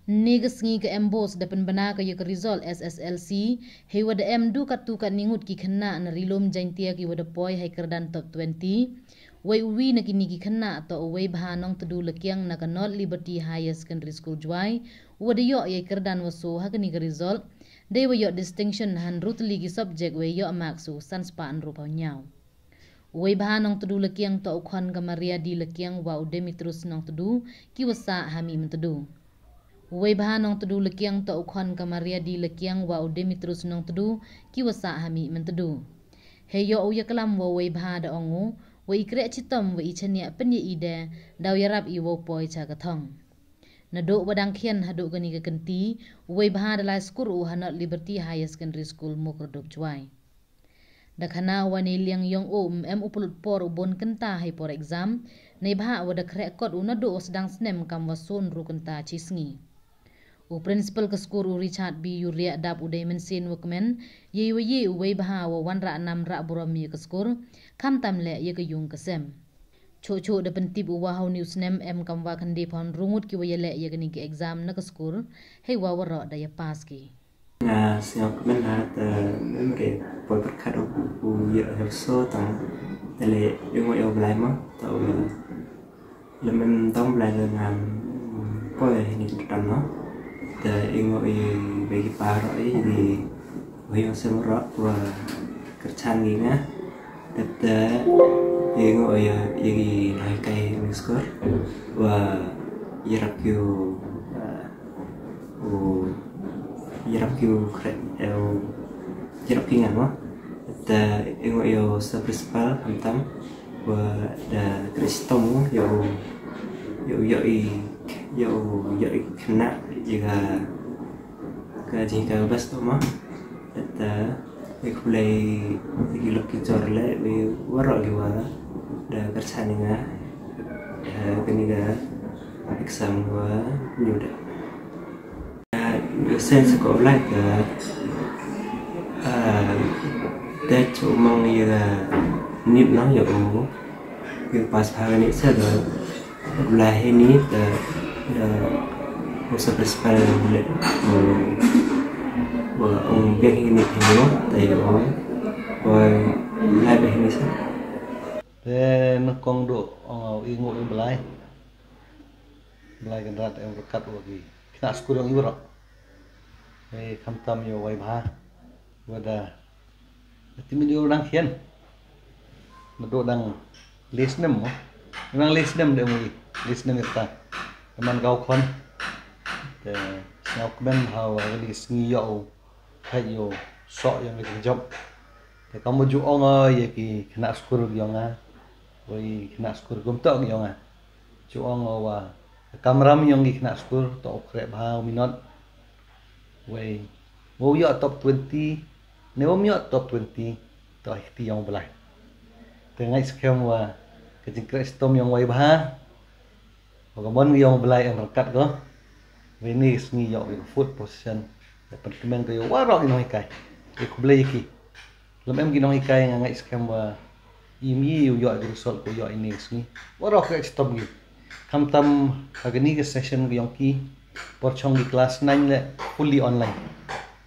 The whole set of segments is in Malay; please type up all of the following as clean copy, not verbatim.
Negas ngi ke embos dapat bana ke yak result SSLC he wada du katu kat ningut ki kena na rilom jaintia ki wada poi hai kerdan top 20 wai uwi na kini ki kena to Weibha Nongtdu Lakiang na ka North Liberty Higher Secondary School Juai wada yo ye kerdan waso ha kini ke result de wa yo distinction han rutli ki subject we yo maksu sanspa an rupa nyau Weibha Nongtdu Lakiang to ukhan ka Maria di Lakiang wa udemitrus Nongtdu ki wasa hami mentdu Weibha Nongtdu Lakiang to ukhan ka Maria di Lakiang wa udemitrus Nongtdu ki wasa hami mentdu heyo uya kalam wa Weibha da ongu wa ikre chitom wa ichania penye ide daw yarap i wo poi cha ka thong na do wadang khian hadu gani ka kanti Weibha da la school u North Liberty Higher Secondary School mukrodok Juai dakhana wani liang yong o upulut por ubon kynta hai por exam nei bha wada khreh kot u na do sedang snem kam wasun ru kynta chisngi u principal ke skor u Richard B Yuria dap udai mensin wakmen ye Weibha wa wanra nam ra burami ke skor kam tam le ye ke yung kesem cho de pentip u wa hau news nem kam wa khande phon rungut ki wa le ye gani ke exam na ke skor hei wa wara da ya pass ki siang kemen hat memre poi berkat u ya so tang tele yung yo blai ma tau lemen tong blai dengan poi ni tan no te ingo i bagi paro i di hoyo semro wa kerchan gi na te ingo ya i lai kai skor wa yerakyu yerakyu khreh yerakyu ngamo te ingo yo sa principal antam wa da kristom yo i kena juga ke jika bas to ma eta ikulai igilok kicor le bi waro liwa da kersan nga keniga exam wa nyuda sense ko like that chumang ya nip no yo ke pas hari ni sa do lahi ni da usa principal le wa biang ini hino tayo wa lai be ni sa nó con độ y ngộ y belai kan rat em rekat lagi kena sekurang ibu rak kham tam yo Weibha wada timi dia orang khian do dang lesnem mo nang lesnem de mui lesnem Wyrta teman kau kon te ngau ben hawa ni sngi yo khai yo so yang ni job te kamu ju ong ye ki kena sekur yo nga wei kena sekur gum tok yo nga ju ong wa kamram yang ki kena sekur to khreh bha minot wei wo yo top 20 ne wo yo top 20 to ti yang belai te ngai skem wa ke jingkre stom yang Weibha Pokemon yang belai yang rekat ko ini sngi yo foot position dapat kemen ko yo warok ino hikai ku belai ki lem gi no hikai ngai skem wa imi yo result ko yo ini sngi warok ke stom gi kam tam agani ke session yang ki por chong di class 9 le fully online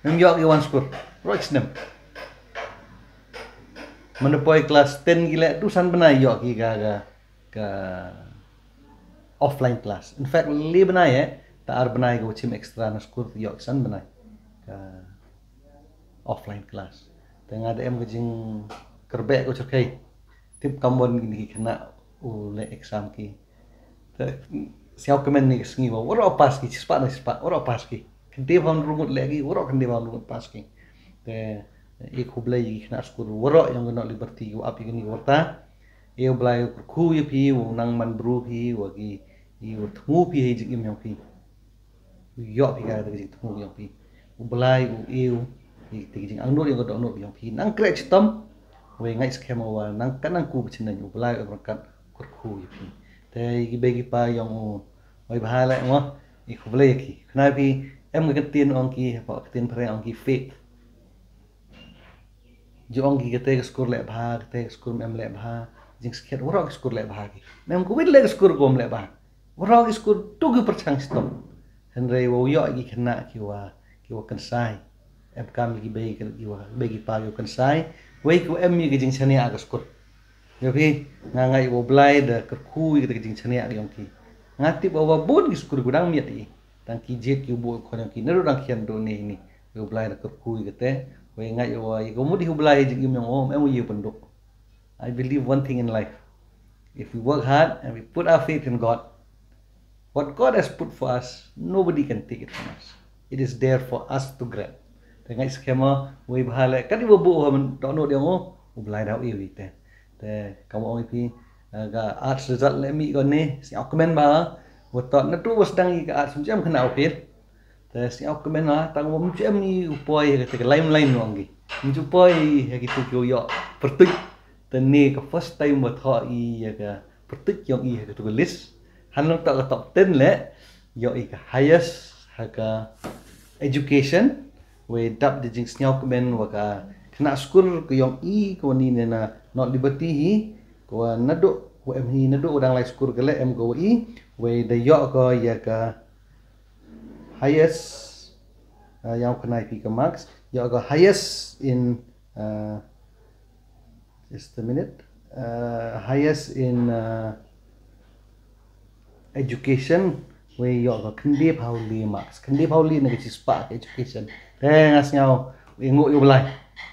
nem yo ki one score right nem menepoi kelas 10 gila tusan benai yo ki ka offline class in fact li benai ta ar benai go chim extra na school yo san benai ka offline class tengah ada em gejing kerbe ko cerkai tip kambon gini kena ule exam ki siau kemen ni sngi wa waro pas ki spa waro pas ki kende van rungut lagi waro kende van rungut pas ki te ik hublai kena school waro yang North Liberty go api gini Wyrta e blai ku ye pi nang man bru pi wagi i thmu pi he jing yang pi yo pi ga de thmu yang pi u blai u eu i te jing ang no yang do no yang pi nang khreh chitom we ngai skema wa nang kanang ku bchin u blai u berkat ku ye pi te gi begi pa yang Weibha la ngo i hublai ki khna pi em ga tin ong ki pa tin phre ong ki fake jong ki kete skor le bha kete skor mem le bha jing skhet waro skor le bha ki mem ko wit le skor gom le bha waro skor tu gi perchang stom Henry wo yo gi khna ki wa kan sai em kam gi be gi pa yo kan sai wei ku em mi gi jing chani a gas kur yo ki nga ngai wo blai da ka khu gi jing chani a yong ki ngati bawa bun gi skur gudang mi ti tang ki jet ki bo ko ki naru dang khian do ni wo blai da ka khu gi te wei ngai wo go mu di hu blai ji yum yong em wi penduk. I believe one thing in life, if we work hard and we put our faith in God, what God has put for us, nobody can take it from us. It is there for us to grab. Dengan skema Weibha le kan ibu bu man dono dia ngo ublai dau iwi te. Te kamu oi pi ga art result le mi gon ni si comment ba wotot na tu was dang ga art sumjam khna opir. Te si comment na tang wom chem ni upoi ke lain-lain nongi. Menjupoi ya gitu kyo yo pertuk te ni ka first time wa tho I ya ga pertuk yong I ke tu list. Han long tak top 10 le yo I ka highest ha ka education we dap de jing snyau kemen wa ka kena school ke yong I ko ni na not liberty hi ko nado wa em hi nado udang lai school ke le em go I we de yo ko ya ka highest yang kena pi ke marks yo ko highest in just a minute highest in education we yo ko khndi pauli marks khndi pauli na ki spark education ngas nhau ingo yo blai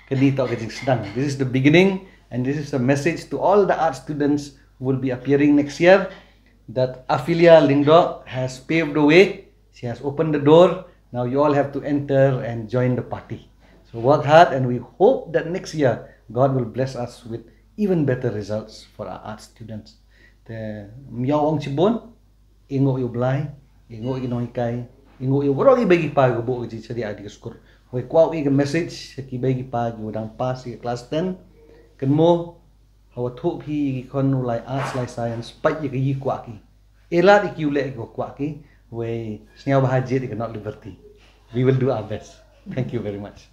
kedi to ke sedang. This is the beginning and this is a message to all the art students who will be appearing next year that Afilia Lingdo has paved the way. She has opened the door. Now you all have to enter and join the party. So work hard and we hope that next year God will bless us with even better results for our art students. The myawang chibon ingo yo blai ingo inoikai ingo yo woro I bagi pa go bo ji chadi adi skur we kwa we message ki bagi pa go dang pass ki class 10 kan mo hawa thop hi kon lai arts lai science pai ki yi kwa ki elat ki ule go kwa ki we snyau bahaje di not liberty. We will do our best. Thank you very much.